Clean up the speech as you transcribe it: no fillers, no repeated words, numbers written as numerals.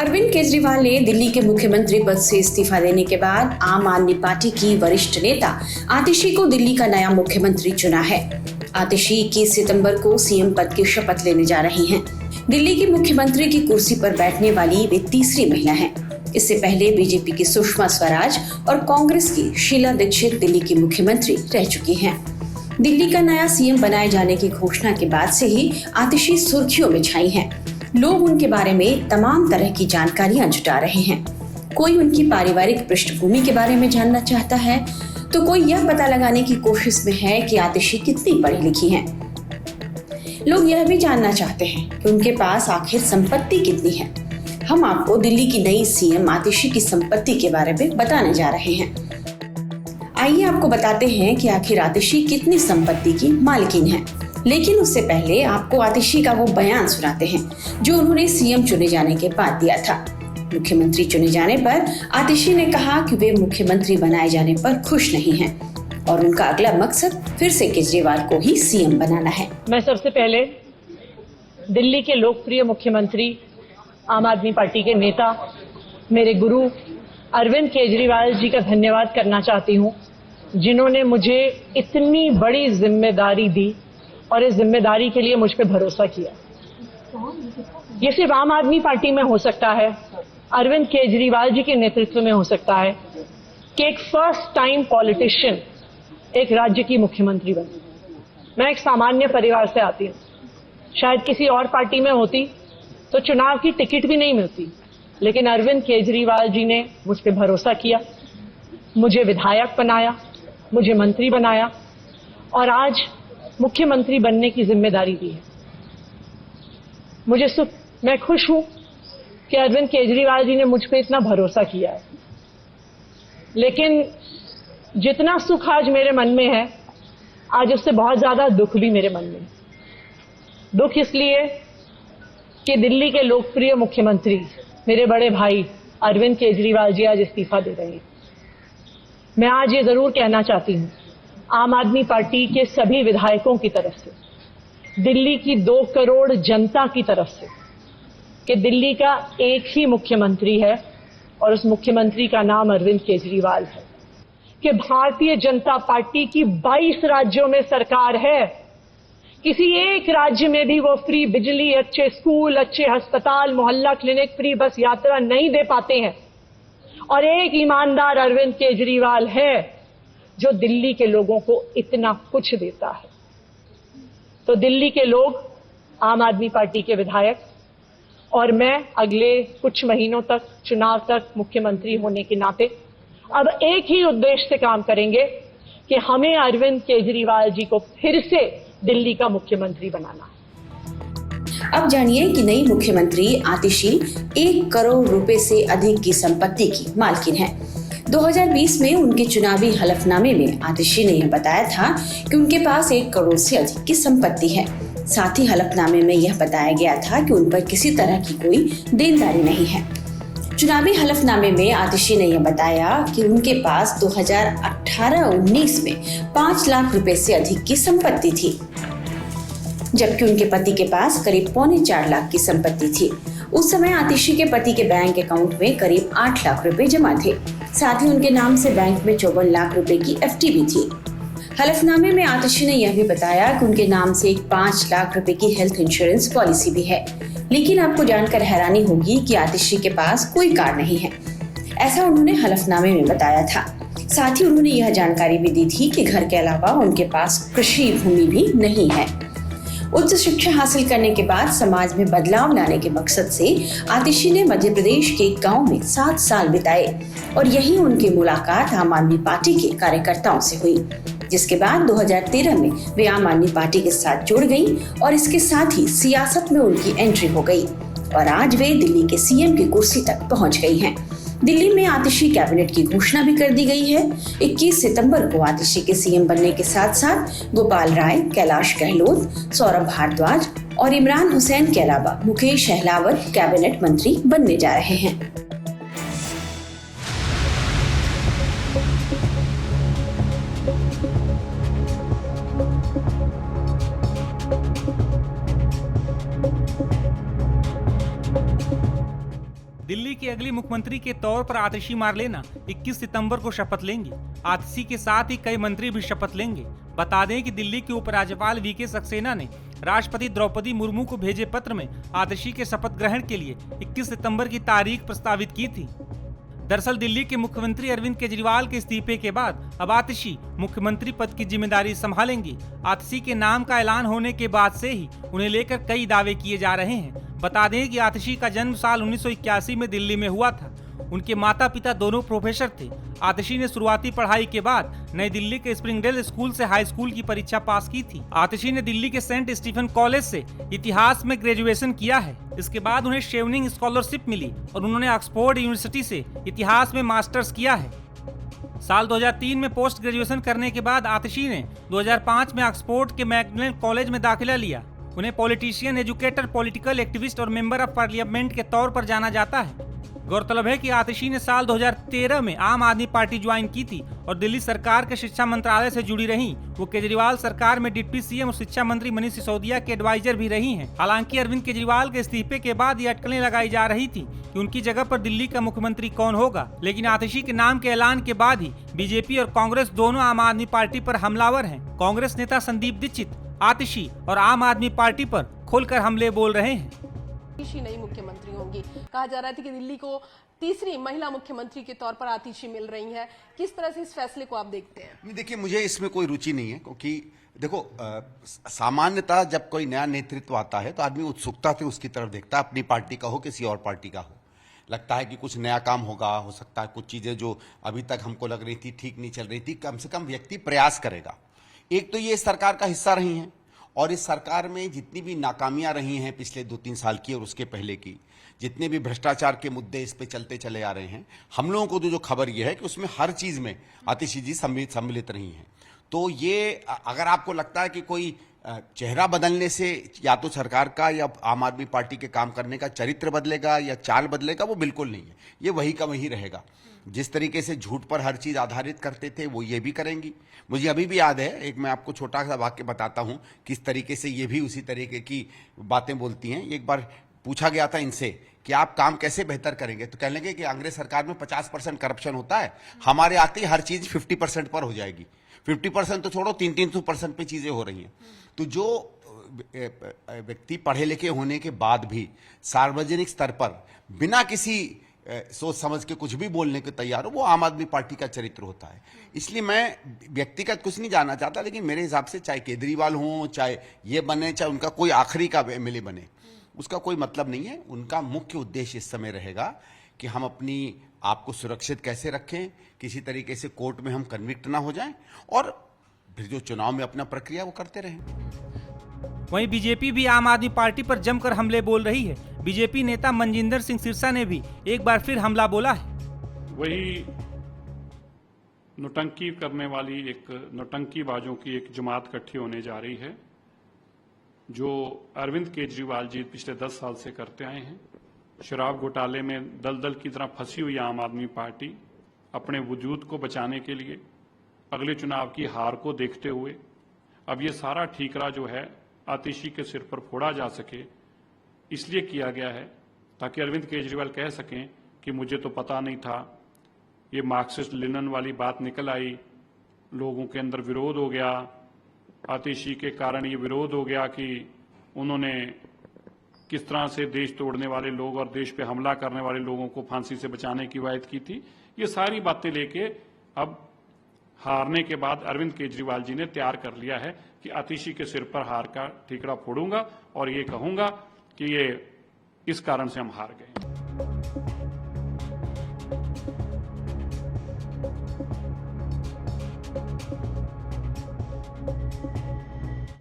अरविंद केजरीवाल ने दिल्ली के मुख्यमंत्री पद से इस्तीफा देने के बाद आम आदमी पार्टी की वरिष्ठ नेता आतिशी को दिल्ली का नया मुख्यमंत्री चुना है। आतिशी 21 सितंबर को सीएम पद की शपथ लेने जा रही हैं। दिल्ली की मुख्यमंत्री की कुर्सी पर बैठने वाली वे तीसरी महिला हैं। इससे पहले बीजेपी की सुषमा स्वराज और कांग्रेस की शीला दीक्षित दिल्ली की मुख्यमंत्री रह चुकी हैं। दिल्ली का नया सीएम बनाए जाने की घोषणा के बाद से ही आतिशी सुर्खियों में छाई हैं। लोग उनके बारे में तमाम तरह की जानकारियां जुटा रहे हैं। कोई उनकी पारिवारिक पृष्ठभूमि के बारे में जानना चाहता है, तो कोई यह पता लगाने की कोशिश में है कि आतिशी कितनी पढ़ी लिखी हैं। लोग यह भी जानना चाहते हैं कि उनके पास आखिर संपत्ति कितनी है। हम आपको दिल्ली की नई सीएम आतिशी की संपत्ति के बारे में बताने जा रहे हैं। आइए आपको बताते हैं कि आखिर आतिशी कितनी संपत्ति की मालकिन है। लेकिन उससे पहले आपको आतिशी का वो बयान सुनाते हैं जो उन्होंने सीएम चुने जाने के बाद दिया था। मुख्यमंत्री चुने जाने पर आतिशी ने कहा कि वे मुख्यमंत्री बनाए जाने पर खुश नहीं हैं और उनका अगला मकसद फिर से केजरीवाल को ही सीएम बनाना है। मैं सबसे पहले दिल्ली के लोकप्रिय मुख्यमंत्री, आम आदमी पार्टी के नेता, मेरे गुरु अरविंद केजरीवाल जी का धन्यवाद करना चाहती हूँ, जिन्होंने मुझे इतनी बड़ी जिम्मेदारी दी और इस जिम्मेदारी के लिए मुझ पे भरोसा किया। ये सिर्फ आम आदमी पार्टी में हो सकता है, अरविंद केजरीवाल जी के नेतृत्व में हो सकता है कि एक फर्स्ट टाइम पॉलिटिशियन एक राज्य की मुख्यमंत्री बने। मैं एक सामान्य परिवार से आती हूँ। शायद किसी और पार्टी में होती तो चुनाव की टिकट भी नहीं मिलती, लेकिन अरविंद केजरीवाल जी ने मुझ पे भरोसा किया, मुझे विधायक बनाया, मुझे मंत्री बनाया और आज मुख्यमंत्री बनने की जिम्मेदारी दी है। मैं खुश हूं कि अरविंद केजरीवाल जी ने मुझ पे इतना भरोसा किया है। लेकिन जितना सुख आज मेरे मन में है, आज उससे बहुत ज्यादा दुख भी मेरे मन में है। दुख इसलिए कि दिल्ली के लोकप्रिय मुख्यमंत्री, मेरे बड़े भाई अरविंद केजरीवाल जी आज इस्तीफा दे रहे हैं। मैं आज ये जरूर कहना चाहती हूं आम आदमी पार्टी के सभी विधायकों की तरफ से, दिल्ली की 2 करोड़ जनता की तरफ से, कि दिल्ली का एक ही मुख्यमंत्री है और उस मुख्यमंत्री का नाम अरविंद केजरीवाल है। कि भारतीय जनता पार्टी की 22 राज्यों में सरकार है, किसी एक राज्य में भी वो फ्री बिजली, अच्छे स्कूल, अच्छे अस्पताल, मोहल्ला क्लिनिक, फ्री बस यात्रा नहीं दे पाते हैं। और एक ईमानदार अरविंद केजरीवाल है जो दिल्ली के लोगों को इतना कुछ देता है। तो दिल्ली के लोग, आम आदमी पार्टी के विधायक और मैं अगले कुछ महीनों तक, चुनाव तक मुख्यमंत्री होने के नाते अब एक ही उद्देश्य से काम करेंगे कि हमें अरविंद केजरीवाल जी को फिर से दिल्ली का मुख्यमंत्री बनाना है। अब जानिए कि नई मुख्यमंत्री आतिशी 1 करोड़ रुपए से अधिक की संपत्ति की मालकिन है। 2020 में उनके चुनावी हलफनामे में आतिशी ने यह बताया था कि उनके पास 1 करोड़ से अधिक की संपत्ति है। साथ ही हलफनामे में यह बताया गया था कि उन पर किसी तरह की कोई देनदारी नहीं है। चुनावी हलफनामे में आतिशी ने यह बताया कि उनके पास 2018-19 में 5 लाख रुपए से अधिक की संपत्ति थी, जबकि उनके पति के पास करीब 3.25 लाख की संपत्ति थी। उस समय आतिशी के पति के बैंक अकाउंट में करीब 8 लाख रुपए जमा थे। साथ ही उनके नाम से बैंक में 54 लाख रुपए की एफडी भी थी। हलफनामे में आतिशी ने यह भी बताया कि उनके नाम से एक 5 लाख रुपए की हेल्थ इंश्योरेंस पॉलिसी भी है। लेकिन आपको जानकर हैरानी होगी कि आतिशी के पास कोई कार नहीं है, ऐसा उन्होंने हलफनामे में बताया था। साथ ही उन्होंने यह जानकारी भी दी थी कि घर के अलावा उनके पास कृषि भूमि भी नहीं है। उच्च शिक्षा हासिल करने के बाद समाज में बदलाव लाने के मकसद से आतिशी ने मध्य प्रदेश के एक गांव में 7 साल बिताए और यही उनकी मुलाकात आम आदमी पार्टी के कार्यकर्ताओं से हुई, जिसके बाद 2013 में वे आम आदमी पार्टी के साथ जुड़ गई और इसके साथ ही सियासत में उनकी एंट्री हो गई और आज वे दिल्ली के सीएम की कुर्सी तक पहुंच गई हैं। दिल्ली में आतिशी कैबिनेट की घोषणा भी कर दी गई है। 21 सितंबर को आतिशी के सीएम बनने के साथ साथ गोपाल राय, कैलाश गहलोत, सौरभ भारद्वाज और इमरान हुसैन के अलावा मुकेश अहलावत कैबिनेट मंत्री बनने जा रहे हैं। दिल्ली अगली मुख्यमंत्री के तौर पर आतिशी मार्लेना 21 सितंबर को शपथ लेंगी। आतिशी के साथ ही कई मंत्री भी शपथ लेंगे। बता दें कि दिल्ली के उपराज्यपाल वीके सक्सेना ने राष्ट्रपति द्रौपदी मुर्मू को भेजे पत्र में आतिशी के शपथ ग्रहण के लिए 21 सितंबर की तारीख प्रस्तावित की थी। दरअसल दिल्ली के मुख्यमंत्री अरविंद केजरीवाल के इस्तीफे के बाद अब आतिशी मुख्यमंत्री पद की जिम्मेदारी संभालेंगी। आतिशी के नाम का ऐलान होने के बाद से ही उन्हें लेकर कई दावे किए जा रहे हैं। बता दें कि आतिशी का जन्म साल 1981 में दिल्ली में हुआ था। उनके माता पिता दोनों प्रोफेसर थे। आतिशी ने शुरुआती पढ़ाई के बाद नई दिल्ली के स्प्रिंगडेल स्कूल से हाई स्कूल की परीक्षा पास की थी। आतिशी ने दिल्ली के सेंट स्टीफन कॉलेज से इतिहास में ग्रेजुएशन किया है। इसके बाद उन्हें शेवनिंग स्कॉलरशिप मिली और उन्होंने ऑक्सफोर्ड यूनिवर्सिटी से इतिहास में मास्टर्स किया है। साल 2003 में पोस्ट ग्रेजुएशन करने के बाद आतिशी ने 2005 में ऑक्सफोर्ड के मैकमिलन कॉलेज में दाखिला लिया। उन्हें पॉलिटिशियन, एजुकेटर, पॉलिटिकल एक्टिविस्ट और मेंबर ऑफ पार्लियामेंट के तौर पर जाना जाता है। गौरतलब है कि आतिशी ने साल 2013 में आम आदमी पार्टी ज्वाइन की थी और दिल्ली सरकार के शिक्षा मंत्रालय से जुड़ी रहीं। वो केजरीवाल सरकार में डिप्टी सीएम और शिक्षा मंत्री मनीष सिसोदिया के एडवाइजर भी रही हैं। हालांकि अरविंद केजरीवाल के इस्तीफे के बाद ये अटकलें लगाई जा रही थी कि उनकी जगह पर दिल्ली का मुख्यमंत्री कौन होगा। लेकिन आतिशी के नाम के ऐलान के बाद ही बीजेपी और कांग्रेस दोनों आम आदमी पार्टी पर हमलावर हैं। कांग्रेस नेता संदीप दीक्षित आतिशी और आम आदमी पार्टी पर खुलकर हमले बोल रहे हैं। आतिशी नई मुख्यमंत्री होंगी। कहा जा रहा था कि दिल्ली को तीसरी महिला मुख्यमंत्री के तौर पर आतिशी मिल रही है। किस तरह से इस फैसले को आप देखते हैं? देखिए, मुझे इसमें कोई रुचि नहीं है, क्योंकि देखो सामान्यतः जब कोई नया नेतृत्व आता है तो आदमी उत्सुकता से उसकी तरफ देखता है, अपनी पार्टी का हो किसी और पार्टी का हो। लगता है कि कुछ नया काम होगा, हो सकता है कुछ चीजें जो अभी तक हमको लग रही थी ठीक नहीं चल रही थी, कम से कम व्यक्ति प्रयास करेगा। एक तो ये सरकार का हिस्सा रही हैं और इस सरकार में जितनी भी नाकामियां रही हैं पिछले 2-3 साल की और उसके पहले की, जितने भी भ्रष्टाचार के मुद्दे इस पे चलते चले आ रहे हैं, हम लोगों को जो खबर ये है कि उसमें हर चीज में आतिशी जी सम्मिलित रही हैं। तो ये अगर आपको लगता है कि कोई चेहरा बदलने से या तो सरकार का या आम आदमी पार्टी के काम करने का चरित्र बदलेगा या चाल बदलेगा, वो बिल्कुल नहीं है। ये वही का वही रहेगा। जिस तरीके से झूठ पर हर चीज आधारित करते थे वो ये भी करेंगी। मुझे अभी भी याद है, एक मैं आपको छोटा सा वाक्य बताता हूं किस तरीके से ये भी उसी तरीके की बातें बोलती हैं। एक बार पूछा गया था इनसे कि आप काम कैसे बेहतर करेंगे, तो कहने लगे कि अंग्रेज सरकार में 50% करप्शन होता है, हमारे आते ही हर चीज 50% पर हो जाएगी। 50% तो छोड़ो, 300-300% पे चीजें हो रही हैं। तो जो व्यक्ति पढ़े लिखे होने के बाद भी सार्वजनिक स्तर पर बिना किसी सोच समझ के कुछ भी बोलने के तैयार हो, वो आम आदमी पार्टी का चरित्र होता है। इसलिए मैं व्यक्तिगत कुछ नहीं जानना चाहता, लेकिन मेरे हिसाब से चाहे केजरीवाल हो, चाहे ये बने, चाहे उनका कोई आखिरी का एमएलए बने, उसका कोई मतलब नहीं है। उनका मुख्य उद्देश्य इस समय रहेगा कि हम अपनी आप को सुरक्षित कैसे रखें, किसी तरीके से कोर्ट में हम कन्विक्ट ना हो जाएं और फिर जो चुनाव में अपना प्रक्रिया वो करते रहें। वहीं बीजेपी भी आम आदमी पार्टी पर जमकर हमले बोल रही है। बीजेपी नेता मनजिंदर सिंह सिरसा ने भी एक बार फिर हमला बोला है। वही नौटंकी करने वाली एक नौटंकीबाजों की एक जमात इकट्ठी होने जा रही है, जो अरविंद केजरीवाल जी पिछले 10 साल से करते आए हैं। शराब घोटाले में दलदल की तरह फंसी हुई आम आदमी पार्टी अपने वजूद को बचाने के लिए अगले चुनाव की हार को देखते हुए अब ये सारा ठीकरा जो है आतिशी के सिर पर फोड़ा जा सके, इसलिए किया गया है ताकि अरविंद केजरीवाल कह सकें कि मुझे तो पता नहीं था। ये मार्क्सिस्ट लेनिन वाली बात निकल आई, लोगों के अंदर विरोध हो गया, आतिशी के कारण ये विरोध हो गया कि उन्होंने किस तरह से देश तोड़ने वाले लोग और देश पे हमला करने वाले लोगों को फांसी से बचाने की वायद की थी। ये सारी बातें लेके अब हारने के बाद अरविंद केजरीवाल जी ने तैयार कर लिया है कि आतिशी के सिर पर हार का ठीकरा फोड़ूंगा और ये कहूंगा कि ये इस कारण से हम हार गए।